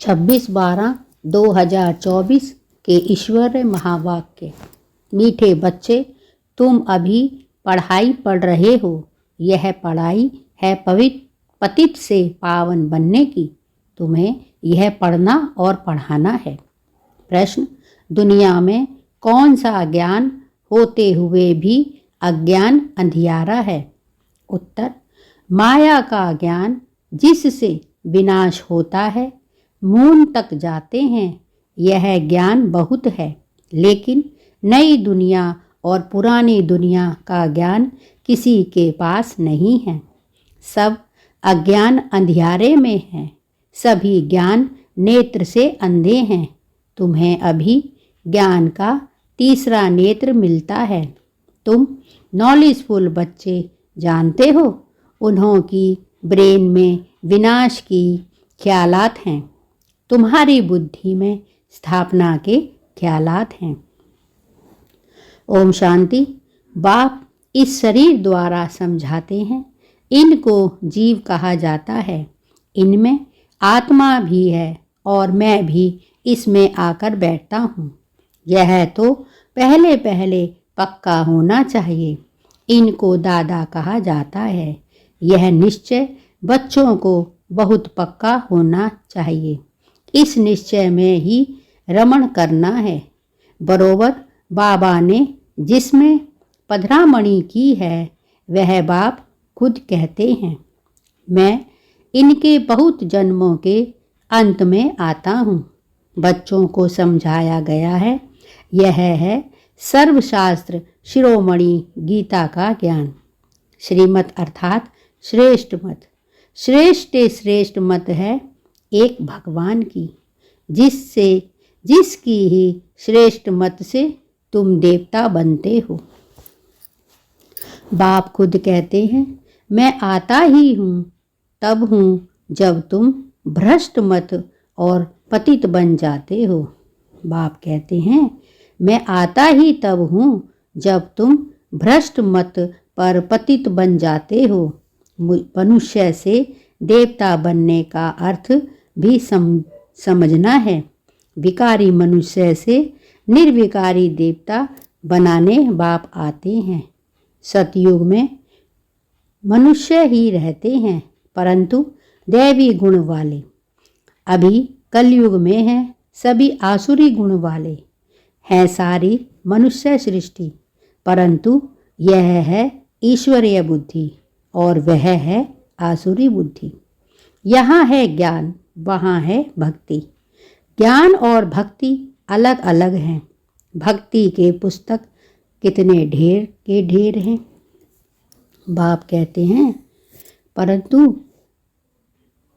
26/12/2024 के ईश्वर महावाक्य। मीठे बच्चे, तुम अभी पढ़ाई पढ़ रहे हो। यह पढ़ाई है पतित से पावन बनने की। तुम्हें यह पढ़ना और पढ़ाना है। प्रश्न, दुनिया में कौन सा ज्ञान होते हुए भी अज्ञान अंधियारा है? उत्तर, माया का ज्ञान जिससे विनाश होता है, मून तक जाते हैं। यह ज्ञान बहुत है, लेकिन नई दुनिया और पुरानी दुनिया का ज्ञान किसी के पास नहीं है। सब अज्ञान अंधियारे में है। सभी ज्ञान नेत्र से अंधे हैं। तुम्हें अभी ज्ञान का तीसरा नेत्र मिलता है। तुम नॉलेजफुल बच्चे जानते हो, उन्हों की ब्रेन में विनाश की ख्यालात हैं। तुम्हारी बुद्धि में स्थापना के ख्यालात हैं। ओम शांति। बाप इस शरीर द्वारा समझाते हैं। इनको जीव कहा जाता है। इनमें आत्मा भी है और मैं भी इसमें आकर बैठता हूँ। यह तो पहले पहले पक्का होना चाहिए। इनको दादा कहा जाता है। यह निश्चय बच्चों को बहुत पक्का होना चाहिए। इस निश्चय में ही रमण करना है। बरोबर बाबा ने जिसमें पधरामणि की है, वह बाप खुद कहते हैं, मैं इनके बहुत जन्मों के अंत में आता हूँ। बच्चों को समझाया गया है। यह है सर्वशास्त्र शिरोमणि गीता का ज्ञान। श्रीमत अर्थात श्रेष्ठ मत। श्रेष्ठ मत है एक भगवान की, जिसकी ही श्रेष्ठ मत से तुम देवता बनते हो। बाप खुद कहते हैं, मैं आता ही हूँ तब हूँ जब तुम भ्रष्ट मत और पतित बन जाते हो। बाप कहते हैं, मैं आता ही तब हूँ जब तुम भ्रष्ट मत पर पतित बन जाते हो। मनुष्य से देवता बनने का अर्थ भी समझना है। विकारी मनुष्य से निर्विकारी देवता बनाने बाप आते हैं। सतयुग में मनुष्य ही रहते हैं, परंतु दैवी गुण वाले। अभी कलयुग में है सभी आसुरी गुण वाले। है सारी मनुष्य सृष्टि, परंतु यह है ईश्वरीय बुद्धि और वह है आसुरी बुद्धि। यहाँ है ज्ञान, वहाँ है भक्ति। ज्ञान और भक्ति अलग अलग हैं। भक्ति के पुस्तक कितने ढेर के ढेर हैं। बाप कहते हैं, परंतु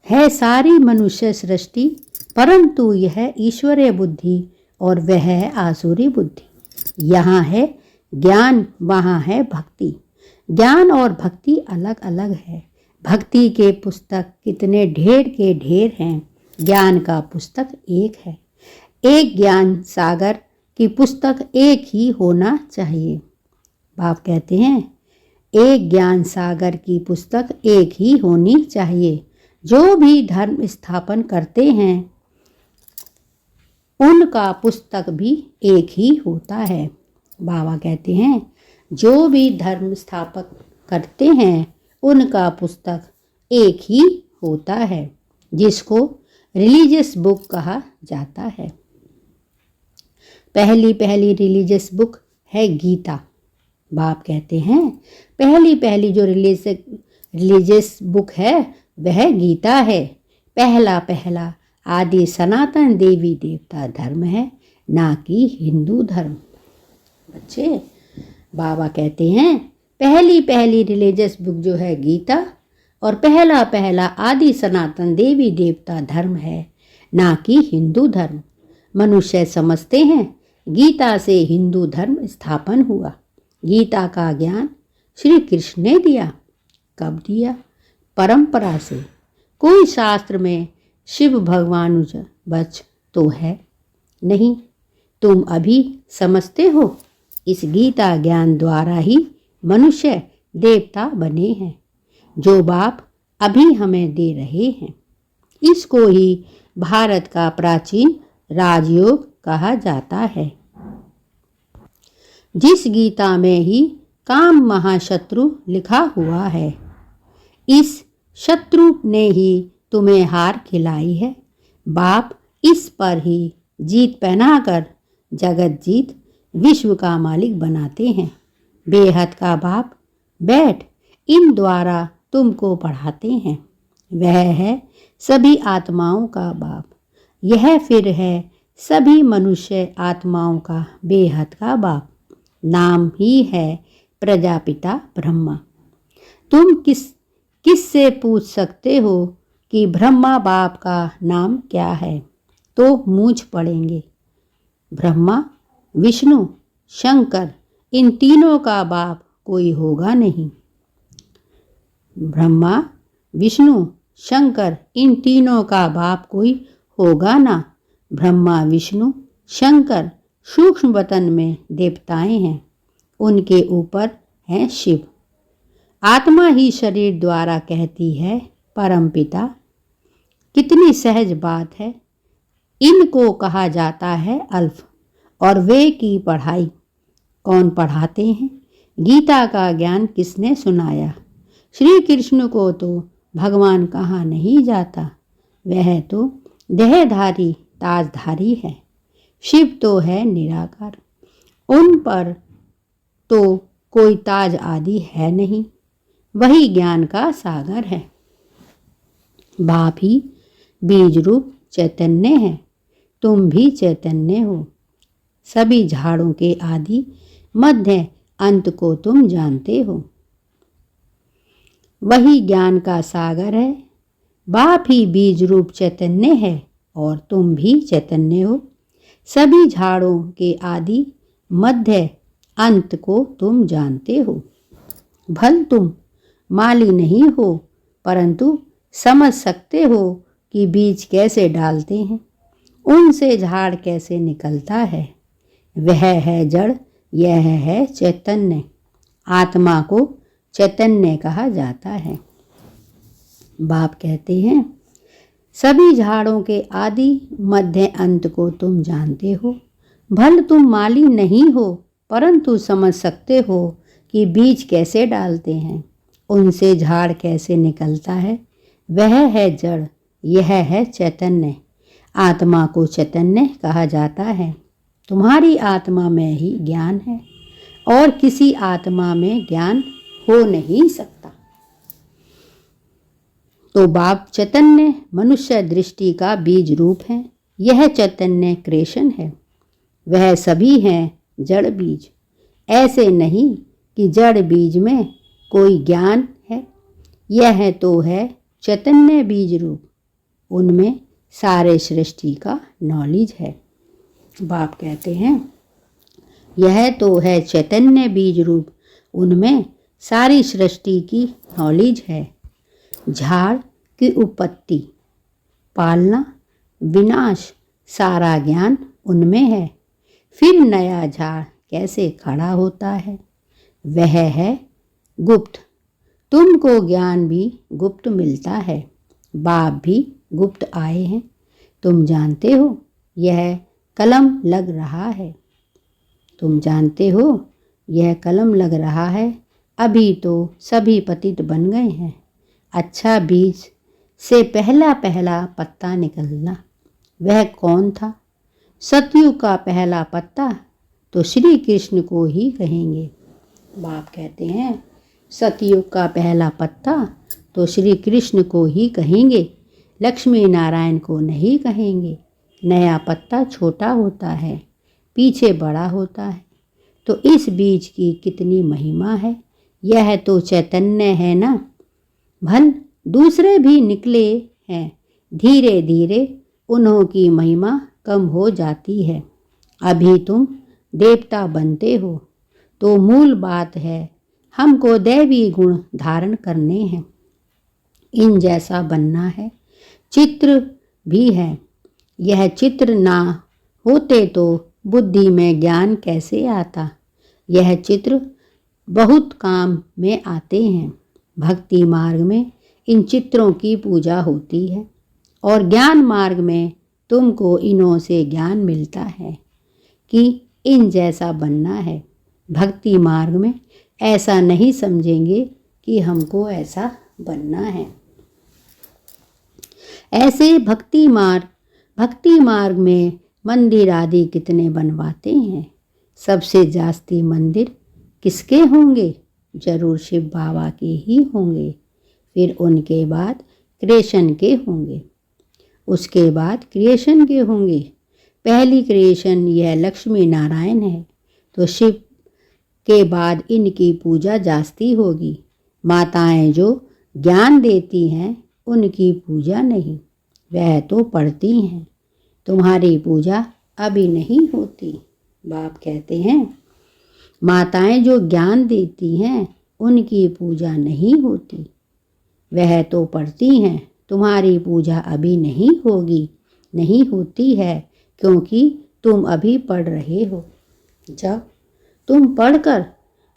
है सारी मनुष्य सृष्टि, परंतु यह ईश्वरीय बुद्धि और वह है आसुरी बुद्धि। यहाँ है ज्ञान, वहाँ है भक्ति। ज्ञान और भक्ति अलग अलग है। भक्ति के पुस्तक कितने ढेर के ढेर हैं। ज्ञान का पुस्तक एक है। एक ज्ञान सागर की पुस्तक एक ही होना चाहिए। बाप कहते हैं, एक ज्ञान सागर की पुस्तक एक ही होनी चाहिए। जो भी धर्म स्थापन करते हैं, उनका पुस्तक भी एक ही होता है। बाबा कहते हैं, जो भी धर्म स्थापक करते हैं, उनका पुस्तक एक ही होता है, जिसको रिलीजियस बुक कहा जाता है। पहली रिलीजियस बुक है गीता। बाप कहते हैं, पहली जो रिलीजियस बुक है वह गीता है। पहला आदि सनातन देवी देवता धर्म है, ना कि हिंदू धर्म। बच्चे, बाबा कहते हैं, पहली रिलीजियस बुक जो है गीता और पहला आदि सनातन देवी देवता धर्म है, ना कि हिंदू धर्म। मनुष्य समझते हैं गीता से हिंदू धर्म स्थापन हुआ। गीता का ज्ञान श्री कृष्ण ने दिया। कब दिया? परंपरा से। कोई शास्त्र में शिव भगवान बच तो है नहीं। तुम अभी समझते हो, इस गीता ज्ञान द्वारा ही मनुष्य देवता बने हैं, जो बाप अभी हमें दे रहे हैं। इसको ही भारत का प्राचीन राजयोग कहा जाता है। जिस गीता में ही काम महाशत्रु लिखा हुआ है, इस शत्रु ने ही तुम्हें हार खिलाई है। बाप इस पर ही जीत पहनाकर जगत जीत विश्व का मालिक बनाते हैं। बेहद का बाप बैठ इन द्वारा तुमको पढ़ाते हैं। वह है सभी आत्माओं का बाप। यह फिर है सभी मनुष्य आत्माओं का बेहद का बाप। नाम ही है प्रजापिता ब्रह्मा। तुम किससे पूछ सकते हो कि ब्रह्मा बाप का नाम क्या है, तो मूंछ पड़ेंगे। ब्रह्मा, विष्णु, शंकर, इन तीनों का बाप कोई होगा नहीं। ब्रह्मा, विष्णु, शंकर, इन तीनों का बाप कोई होगा ना। ब्रह्मा, विष्णु, शंकर सूक्ष्म वतन में देवताएं हैं। उनके ऊपर हैं शिव। आत्मा ही शरीर द्वारा कहती है परमपिता। कितनी सहज बात है। इनको कहा जाता है अल्फ। और वे की पढ़ाई कौन पढ़ाते हैं? गीता का ज्ञान किसने सुनाया? श्री कृष्ण को तो भगवान कहा नहीं जाता। वह तो देहधारी ताजधारी है। शिव तो है निराकार। उन पर तो कोई ताज आदि है नहीं। वही ज्ञान का सागर है। बाप ही बीज रूप चैतन्य है। तुम भी चैतन्य हो। सभी झाड़ों के आदि मध्य अंत को तुम जानते हो। वही ज्ञान का सागर है। बाप ही बीज रूप चैतन्य है और तुम भी चैतन्य हो। सभी झाड़ों के आदि मध्य अंत को तुम जानते हो। भल तुम माली नहीं हो, परंतु समझ सकते हो कि बीज कैसे डालते हैं, उनसे झाड़ कैसे निकलता है। वह है जड़, यह है चैतन्य। आत्मा को चैतन्य कहा जाता है। बाप कहते हैं सभी झाड़ों के आदि मध्य अंत को तुम जानते हो। भल तुम माली नहीं हो, परंतु समझ सकते हो कि बीज कैसे डालते हैं, उनसे झाड़ कैसे निकलता है। वह है जड़, यह है चैतन्य। आत्मा को चैतन्य कहा जाता है। तुम्हारी आत्मा में ही ज्ञान है और किसी आत्मा में ज्ञान हो नहीं सकता। तो बाप चैतन्य मनुष्य दृष्टि का बीज रूप है। यह चैतन्य क्रिएशन है। वह सभी हैं जड़ बीज। ऐसे नहीं कि जड़ बीज में कोई ज्ञान है। यह तो है चैतन्य बीज रूप। उनमें सारे सृष्टि का नॉलेज है। बाप कहते हैं यह तो है चैतन्य बीज रूप। उनमें सारी सृष्टि की नॉलेज है। झाड़ की उत्पत्ति, पालना, विनाश, सारा ज्ञान उनमें है। फिर नया झाड़ कैसे खड़ा होता है, वह है गुप्त। तुमको ज्ञान भी गुप्त मिलता है। बाप भी गुप्त आए हैं। तुम जानते हो यह कलम लग रहा है। तुम जानते हो यह कलम लग रहा है। अभी तो सभी पतित बन गए हैं। अच्छा बीज से पहला पहला पत्ता निकलना, वह कौन था? सतयुग का पहला पत्ता तो श्री कृष्ण को ही कहेंगे। बाप कहते हैं सतयुग का पहला पत्ता तो श्री कृष्ण को ही कहेंगे, लक्ष्मी नारायण को नहीं कहेंगे। नया पत्ता छोटा होता है, पीछे बड़ा होता है। तो इस बीज की कितनी महिमा है। यह तो चैतन्य है ना। भल दूसरे भी निकले हैं। धीरे धीरे उन्हों की महिमा कम हो जाती है। अभी तुम देवता बनते हो तो मूल बात है हमको दैवी गुण धारण करने हैं। इन जैसा बनना है। चित्र भी है। यह चित्र ना होते तो बुद्धि में ज्ञान कैसे आता। यह चित्र बहुत काम में आते हैं। भक्ति मार्ग में इन चित्रों की पूजा होती है और ज्ञान मार्ग में तुमको इन्हों से ज्ञान मिलता है कि इन जैसा बनना है। भक्ति मार्ग में ऐसा नहीं समझेंगे कि हमको ऐसा बनना है। ऐसे भक्ति मार्ग में मंदिर आदि कितने बनवाते हैं। सबसे जास्ती मंदिर किसके होंगे? जरूर शिव बाबा के ही होंगे। फिर उनके बाद कृष्ण के होंगे, उसके बाद क्रिएशन के होंगे। पहली क्रिएशन यह लक्ष्मी नारायण है, तो शिव के बाद इनकी पूजा जास्ती होगी। माताएं जो ज्ञान देती हैं उनकी पूजा नहीं, वह तो पढ़ती हैं। तुम्हारी पूजा अभी नहीं होती। बाप कहते हैं माताएं जो ज्ञान देती हैं उनकी पूजा नहीं होती, वह तो पढ़ती हैं। तुम्हारी पूजा अभी नहीं होगी, नहीं होती है, क्योंकि तुम अभी पढ़ रहे हो। जब तुम पढ़कर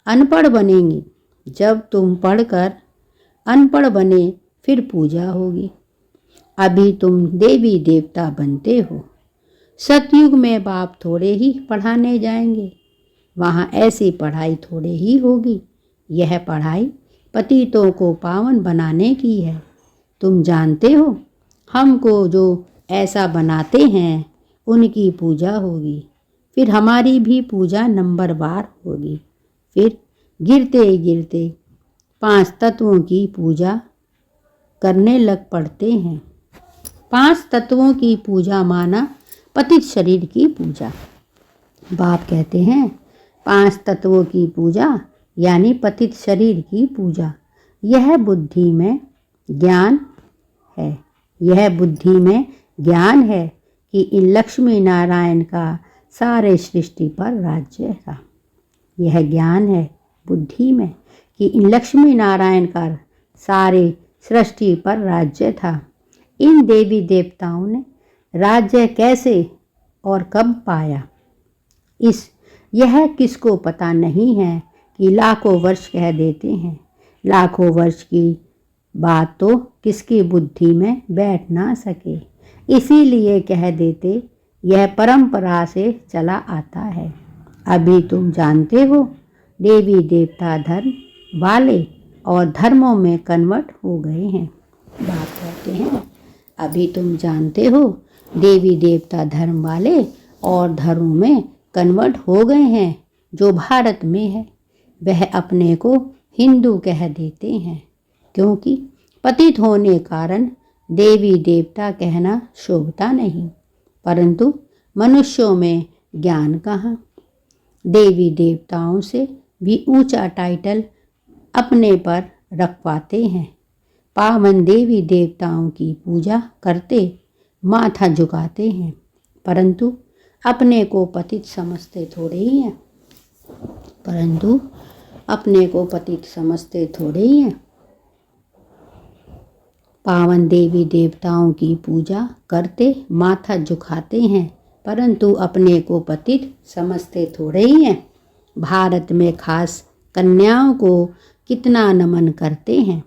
अनपढ़ बनेंगे, जब तुम पढ़कर अनपढ़ बने फिर पूजा होगी। अभी तुम देवी देवता बनते हो। सतयुग में बाप थोड़े ही पढ़ाने जाएंगे, वहाँ ऐसी पढ़ाई थोड़े ही होगी। यह पढ़ाई पतितों को पावन बनाने की है। तुम जानते हो हमको जो ऐसा बनाते हैं उनकी पूजा होगी, फिर हमारी भी पूजा नंबरवार होगी। फिर गिरते गिरते 5 तत्वों की पूजा करने लग पड़ते हैं। 5 तत्वों की पूजा माना पतित शरीर की पूजा। बाप कहते हैं 5 तत्वों की पूजा यानी पतित शरीर की पूजा। यह बुद्धि में ज्ञान है, यह बुद्धि में ज्ञान है कि इन लक्ष्मी नारायण का सारे सृष्टि पर राज्य था। यह ज्ञान है बुद्धि में कि इन लक्ष्मी नारायण का सारे सृष्टि पर राज्य था। इन देवी देवताओं ने राज्य कैसे और कब पाया, यह किसको पता नहीं है कि लाखों वर्ष कह देते हैं। लाखों वर्ष की बात तो किसकी बुद्धि में बैठ ना सके, इसीलिए कह देते यह परंपरा से चला आता है। अभी तुम जानते हो देवी देवता धर्म वाले और धर्मों में कन्वर्ट हो गए हैं। बात कहते हैं अभी तुम जानते हो देवी देवता धर्म वाले और धर्मों में कन्वर्ट हो गए हैं। जो भारत में है वह अपने को हिंदू कह देते हैं, क्योंकि पतित होने कारण देवी देवता कहना शोभता नहीं। परंतु मनुष्यों में ज्ञान कहाँ। देवी देवताओं से भी ऊंचा टाइटल अपने पर रखवाते हैं। पावन देवी देवताओं की पूजा करते माथा झुकाते हैं, परंतु अपने को पतित समझते थोड़े ही हैं। परंतु अपने को पतित समझते थोड़े ही हैं। पावन देवी देवताओं की पूजा करते माथा झुकाते हैं, परंतु अपने को पतित समझते थोड़े ही हैं। भारत में खास कन्याओं को कितना नमन करते हैं,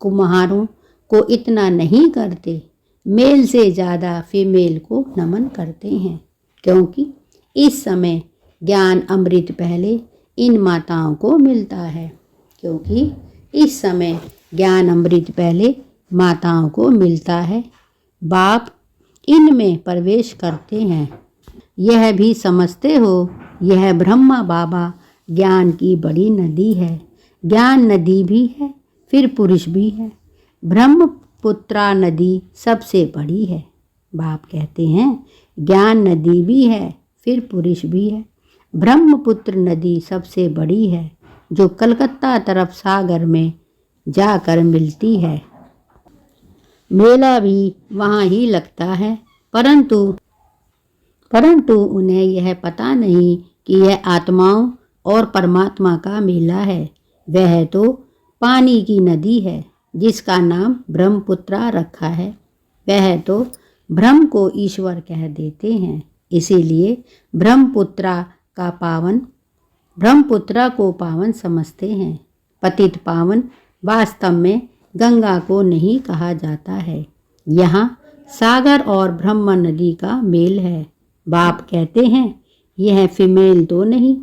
कुम्हारों को इतना नहीं करते। मेल से ज़्यादा फीमेल को नमन करते हैं, क्योंकि इस समय ज्ञान अमृत पहले इन माताओं को मिलता है। क्योंकि इस समय ज्ञान अमृत पहले माताओं को मिलता है। बाप इनमें प्रवेश करते हैं। यह भी समझते हो यह ब्रह्मा बाबा ज्ञान की बड़ी नदी है। ज्ञान नदी भी है, फिर पुरुष भी है। ब्रह्मपुत्रा नदी सबसे बड़ी है। बाप कहते हैं ज्ञान नदी भी है, फिर पुरुष भी है। ब्रह्मपुत्र नदी सबसे बड़ी है, जो कलकत्ता तरफ सागर में जाकर मिलती है। मेला भी वहाँ ही लगता है, परंतु उन्हें यह पता नहीं कि यह आत्माओं और परमात्मा का मेला है। वह तो पानी की नदी है जिसका नाम ब्रह्मपुत्रा रखा है। वह तो ब्रह्म को ईश्वर कह देते हैं, इसीलिए ब्रह्मपुत्रा को पावन समझते हैं। पतित पावन वास्तव में गंगा को नहीं कहा जाता है। यहाँ सागर और ब्रह्म नदी का मेल है। बाप कहते हैं यह फीमेल तो नहीं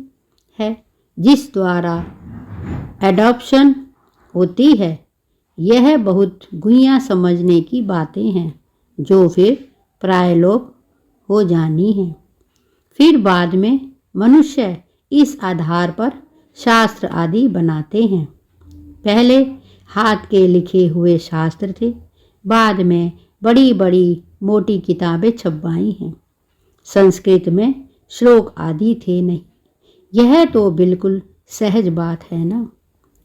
है जिस द्वारा एडॉप्शन होती है। यह बहुत गुइयाँ समझने की बातें हैं जो फिर प्रायलोप हो जानी हैं। फिर बाद में मनुष्य इस आधार पर शास्त्र आदि बनाते हैं। पहले हाथ के लिखे हुए शास्त्र थे, बाद में बड़ी बड़ी मोटी किताबें छपवाई हैं। संस्कृत में श्लोक आदि थे नहीं। यह तो बिल्कुल सहज बात है ना।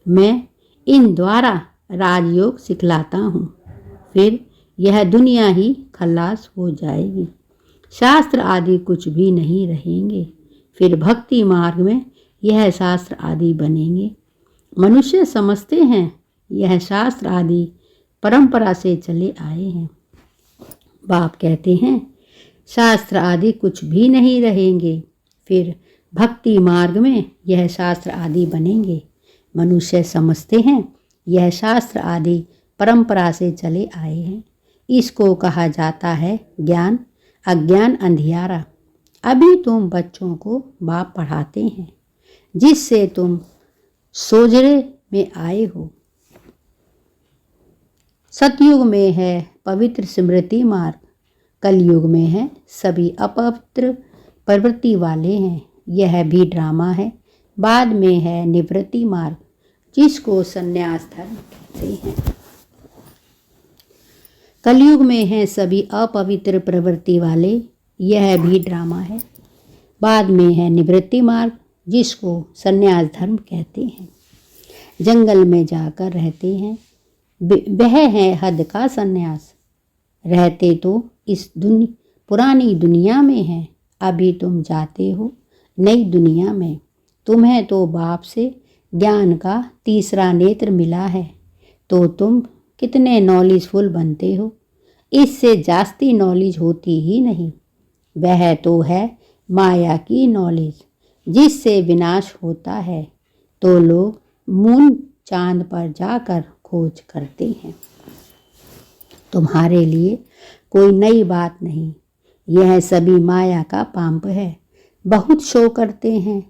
मैं इन द्वारा राजयोग सिखलाता हूँ, फिर यह दुनिया ही खल्लास हो जाएगी। शास्त्र आदि कुछ भी नहीं रहेंगे। फिर भक्ति मार्ग में यह शास्त्र आदि बनेंगे। मनुष्य समझते हैं यह शास्त्र आदि परंपरा से चले आए हैं। बाप कहते हैं शास्त्र आदि कुछ भी नहीं रहेंगे। फिर भक्ति मार्ग में यह शास्त्र आदि बनेंगे। मनुष्य समझते हैं यह शास्त्र आदि परंपरा से चले आए हैं। इसको कहा जाता है ज्ञान, अज्ञान, अंधियारा। अभी तुम बच्चों को बाप पढ़ाते हैं जिससे तुम सोजरे में आए हो। सतयुग में है पवित्र स्मृति मार्ग, कलयुग में है सभी अपवित्र प्रवृत्ति वाले हैं। यह भी ड्रामा है। बाद में है निवृत्ति मार्ग जिसको संन्यास धर्म कहते हैं। कलयुग में है सभी अपवित्र प्रवृत्ति वाले, यह भी ड्रामा है। बाद में है निवृत्ति मार्ग जिसको संन्यास धर्म कहते हैं। जंगल में जाकर रहते हैं, वह है हद का संन्यास। रहते तो इस पुरानी दुनिया में है, अभी तुम जाते हो नई दुनिया में। तुम्हें तो बाप से ज्ञान का तीसरा नेत्र मिला है, तो तुम कितने नॉलेजफुल बनते हो। इससे जास्ती नॉलेज होती ही नहीं। वह तो है माया की नॉलेज जिससे विनाश होता है। तो लोग मून चांद पर जाकर खोज करते हैं। तुम्हारे लिए कोई नई बात नहीं। यह सभी माया का पांप है। बहुत शो करते हैं,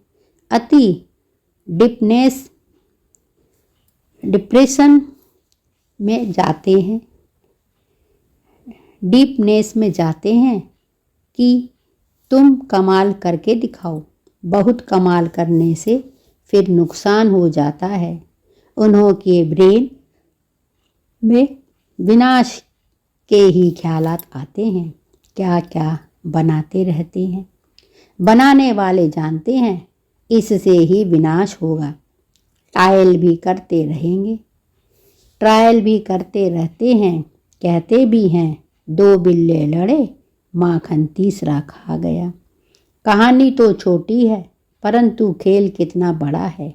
अति डिप्रेशन में जाते हैं, डीपनेस में जाते हैं कि तुम कमाल करके दिखाओ। बहुत कमाल करने से फिर नुकसान हो जाता है। उन्हों के ब्रेन में विनाश के ही ख्यालात आते हैं। क्या क्या बनाते रहते हैं। बनाने वाले जानते हैं इससे ही विनाश होगा। ट्रायल भी करते रहेंगे, ट्रायल भी करते रहते हैं। कहते भी हैं 2 बिल्ले लड़े, माखन तीसरा खा गया। कहानी तो छोटी है परंतु खेल कितना बड़ा है।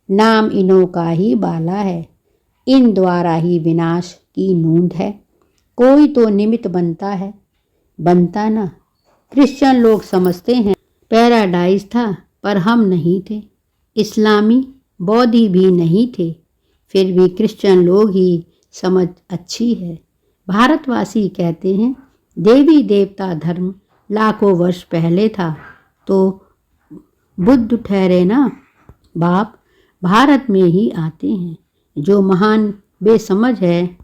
नाम इन्हों का ही बाला है, इन द्वारा ही विनाश की नूंद है। कोई तो निमित्त बनता है, बनता ना। क्रिश्चियन लोग समझते हैं पैराडाइज था पर हम नहीं थे। इस्लामी बौद्धि भी नहीं थे, फिर भी क्रिश्चियन लोग ही समझ अच्छी है। भारतवासी कहते हैं देवी देवता धर्म लाखों वर्ष पहले था, तो बुद्ध ठहरे ना। बाप भारत में ही आते हैं। जो महान बेसमझ है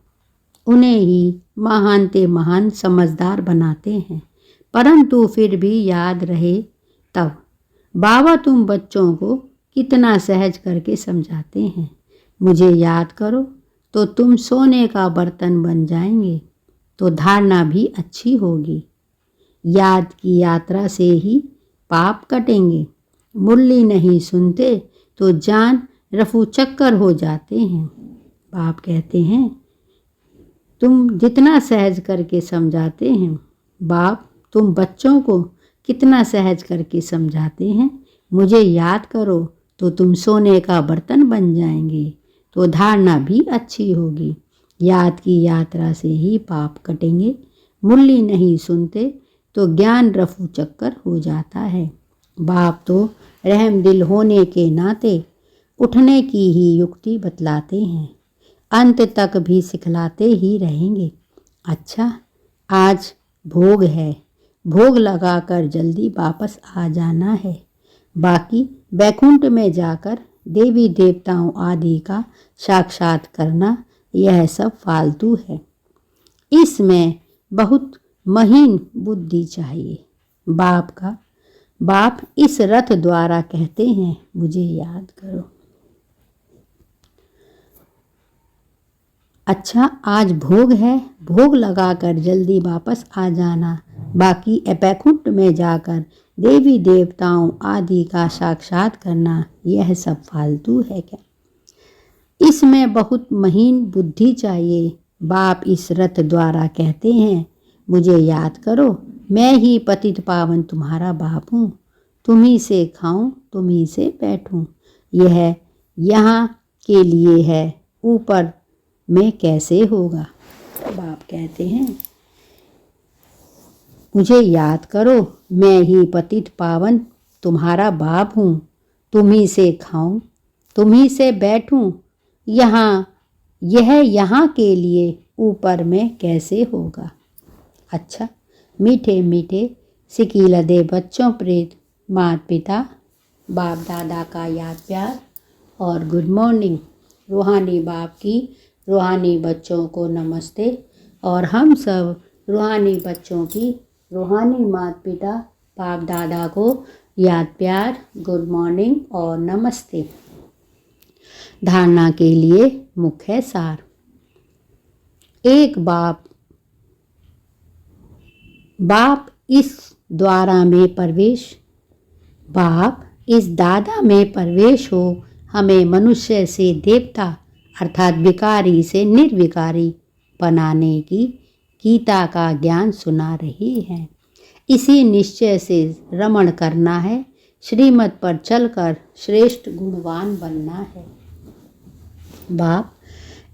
उन्हें ही महान ते महान समझदार बनाते हैं, परंतु फिर भी याद रहे तब। बाबा तुम बच्चों को कितना सहज करके समझाते हैं। मुझे याद करो तो तुम सोने का बर्तन बन जाएंगे, तो धारणा भी अच्छी होगी। याद की यात्रा से ही पाप कटेंगे। मुरली नहीं सुनते तो जान रफू चक्कर हो जाते हैं। बाप कहते हैं तुम जितना सहज करके समझाते हैं। बाप तुम बच्चों को कितना सहज करके समझाते हैं। मुझे याद करो तो तुम सोने का बर्तन बन जाएंगे, तो धारणा भी अच्छी होगी। याद की यात्रा से ही पाप कटेंगे। मुरली नहीं सुनते तो ज्ञान रफू चक्कर हो जाता है। बाप तो रहम दिल होने के नाते उठने की ही युक्ति बतलाते हैं। अंत तक भी सिखलाते ही रहेंगे। अच्छा आज भोग है, भोग लगाकर जल्दी वापस आ जाना है। बाकी बैकुंठ में जाकर देवी देवताओं आदि का साक्षात करना, यह सब फालतू है। इसमें बहुत महीन बुद्धि चाहिए। बाप इस रथ द्वारा कहते हैं, मुझे याद करो। अच्छा, आज भोग है, भोग लगाकर जल्दी वापस आ जाना। बाकी बैकुंठ में जाकर देवी देवताओं आदि का साक्षात करना, यह सब फालतू है क्या? इसमें बहुत महीन बुद्धि चाहिए। बाप इस रथ द्वारा कहते हैं, मुझे याद करो, मैं ही पतित पावन तुम्हारा बाप हूँ। तुम्ही से खाऊं, तुम्ही से बैठूं। यह यहाँ के लिए है, ऊपर में कैसे होगा? बाप कहते हैं, मुझे याद करो, मैं ही पतित पावन तुम्हारा बाप हूँ। तुम्ही से खाऊं, तुम्ही से बैठूं। यह यहाँ के लिए, ऊपर में कैसे होगा? अच्छा, मीठे मीठे सिकीलदे बच्चों प्रेत माता पिता बाप दादा का याद प्यार और गुड मॉर्निंग। रूहानी बाप की रूहानी बच्चों को नमस्ते, और हम सब रूहानी बच्चों की रूहानी माता पिता बाप दादा को याद प्यार, गुड मॉर्निंग और नमस्ते। धारणा के लिए मुख्य सार। एक बाप इस द्वारा में प्रवेश, बाप इस दादा में प्रवेश हो हमें मनुष्य से देवता अर्थात विकारी से निर्विकारी बनाने की गीता का ज्ञान सुना रही है। इसी निश्चय से रमण करना है, श्रीमत पर चलकर श्रेष्ठ गुणवान बनना है। बाप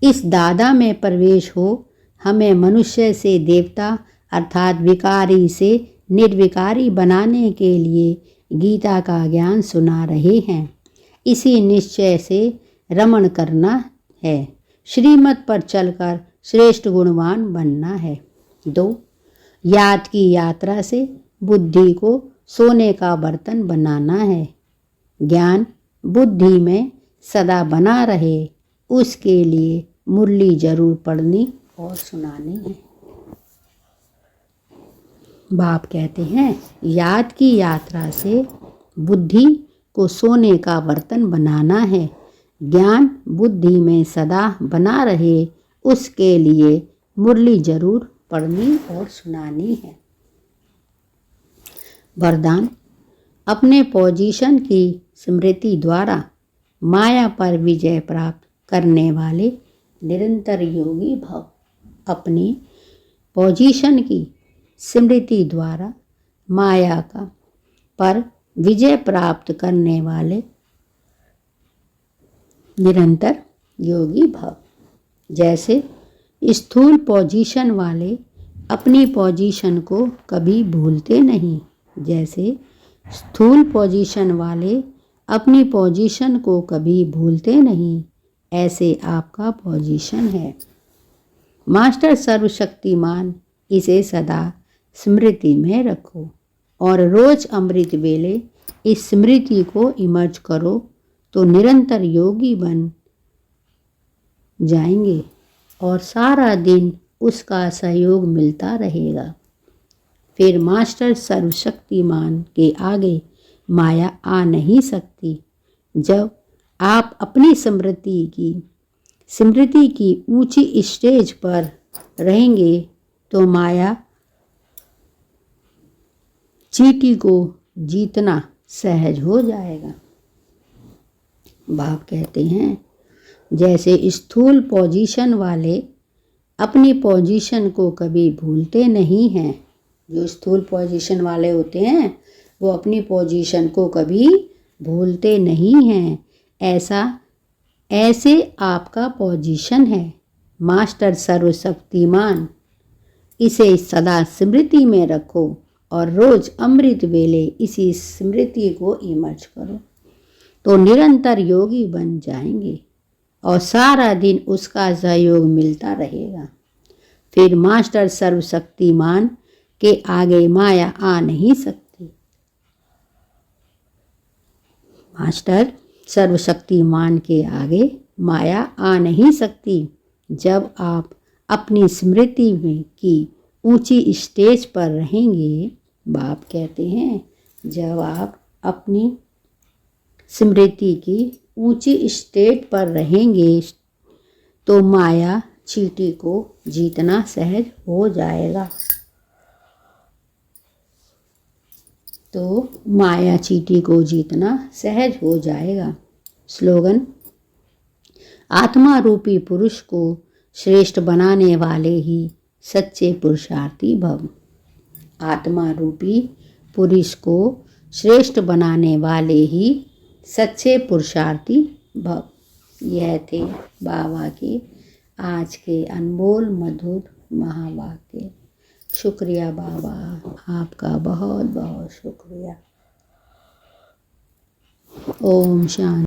इस दादा में प्रवेश हो हमें मनुष्य से देवता अर्थात विकारी से निर्विकारी बनाने के लिए गीता का ज्ञान सुना रहे हैं। इसी निश्चय से रमण करना है, श्रीमत पर चलकर श्रेष्ठ गुणवान बनना है। 2. याद की यात्रा से बुद्धि को सोने का बर्तन बनाना है। ज्ञान बुद्धि में सदा बना रहे, उसके लिए मुरली जरूर पढ़नी और सुनानी है। बाप कहते हैं, याद की यात्रा से बुद्धि को सोने का बर्तन बनाना है। ज्ञान बुद्धि में सदा बना रहे, उसके लिए मुरली जरूर पढ़नी और सुनानी है। वरदान। अपने पोजीशन की स्मृति द्वारा माया पर विजय प्राप्त करने वाले निरंतर योगी भव। अपनी पोजीशन की स्मृति द्वारा माया का पर विजय प्राप्त करने वाले निरंतर योगी भव। जैसे स्थूल पोजीशन वाले अपनी पोजीशन को कभी भूलते नहीं, जैसे स्थूल पोजीशन वाले अपनी पोजीशन को कभी भूलते नहीं, ऐसे आपका पोजीशन है। मास्टर सर्वशक्तिमान इसे सदा स्मृति में रखो और रोज अमृत वेले इस स्मृति को इमर्ज करो तो निरंतर योगी बन जाएंगे और सारा दिन उसका सहयोग मिलता रहेगा। फिर मास्टर सर्वशक्तिमान के आगे माया आ नहीं सकती। जब आप अपनी स्मृति की ऊंची स्टेज पर रहेंगे तो माया चींटी को जीतना सहज हो जाएगा। बाप कहते हैं, जैसे स्थूल पोजीशन वाले अपनी पोजीशन को कभी भूलते नहीं हैं, जो स्थूल पोजीशन वाले होते हैं वो अपनी पोजीशन को कभी भूलते नहीं हैं, ऐसे आपका पोजीशन है। मास्टर सर्वशक्तिमान इसे सदा स्मृति में रखो और रोज अमृत वेले इसी स्मृति को इमर्ज करो तो निरंतर योगी बन जाएंगे और सारा दिन उसका सहयोग मिलता रहेगा। फिर मास्टर सर्वशक्तिमान के आगे माया आ नहीं सकती। मास्टर सर्वशक्तिमान के आगे माया आ नहीं सकती। जब आप अपनी स्मृति में की ऊंची स्टेज पर रहेंगे, बाप कहते हैं, जब आप अपनी स्मृति की ऊंची स्टेज पर रहेंगे तो माया चींटी को जीतना सहज हो जाएगा। तो माया चींटी को जीतना सहज हो जाएगा। स्लोगन: आत्मा रूपी पुरुष को श्रेष्ठ बनाने वाले ही सच्चे पुरुषार्थी भव। आत्मा रूपी पुरुष को श्रेष्ठ बनाने वाले ही सच्चे पुरुषार्थी भव। यह थे बाबा के आज के अनमोल मधुर महावाक्य। शुक्रिया बाबा, आपका बहुत बहुत शुक्रिया। ओम शांति।